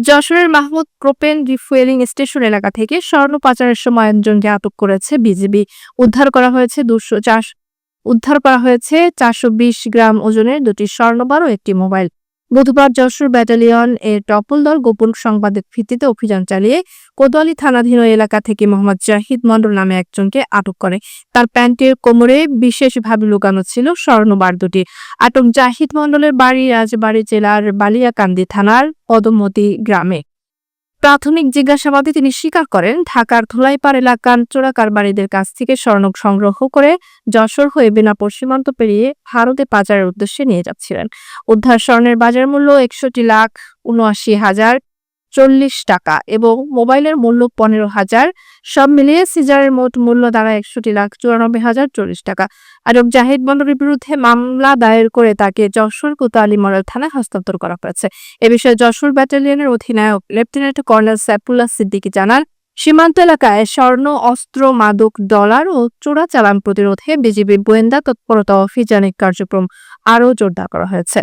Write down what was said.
যশোরের Mahmud propane refuelling station এলাকা থেকে স্বর্ণ পাচারের সময় একজনকে আটক করেছে বিজিবি। উদ্ধার করা হয়েছে 420 গ্রাম ওজনের দুটি স্বর্ণবার ও একটি মোবাইল। বুধবার যশোর ব্যাটালিয়ন এর টপল দল গোপন সংবাদের ভিত্তিতে অভিযান চালিয়ে কোতোয়ালী থানাধীন ওই এলাকা থেকে মোহাম্মদ জাহিদ মণ্ডল নামে একজনকে আটক করে। তার প্যান্টের কোমরে বিশেষভাবে লুকানো ছিল স্বর্ণবার দুটি। আটক জাহিদ মণ্ডলের বাড়ি রাজবাড়ী জেলার বালিয়াকান্দি থানার পদমতি গ্রামে। প্রাথমিক জিজ্ঞাসাবাদে তিনি স্বীকার করেন, ঢাকার ধোলাইপাড় এলাকার চোরাকারবারিদের কাছ থেকে স্বর্ণ সংগ্রহ করে যশোর হয়ে বেনাপোল সীমান্ত পেরিয়ে ভারতে পাচারের উদ্দেশ্যে নিয়ে যাচ্ছিলেন। উদ্ধার স্বর্ণের বাজার মূল্য 61,79,040 টাকা এবং মোবাইলের মূল্য 15,000। সব মিলিয়ে সিজারের মোট মূল্য দাঁড়ায় 61,94,040 টাকা। আটক জাহিদ মণ্ডলের বিরুদ্ধে মামলা দায়ের করে তাকে যশোর কোতোয়ালী মডেল থানায় হস্তান্তর করা হয়েছে। এ বিষয়ে যশোর ব্যাটালিয়নের অধিনায়ক লেফটেন্যান্ট কর্নেল সাইফুল্লাহ সিদ্দিকী জানান, সীমান্ত এলাকায় স্বর্ণ, অস্ত্র, মাদক, ডলার ও চোরাচালান প্রতিরোধে বিজিবির গোয়েন্দা তৎপরতা ও অভিযানিক কার্যক্রম আরও জোরদার করা হয়েছে।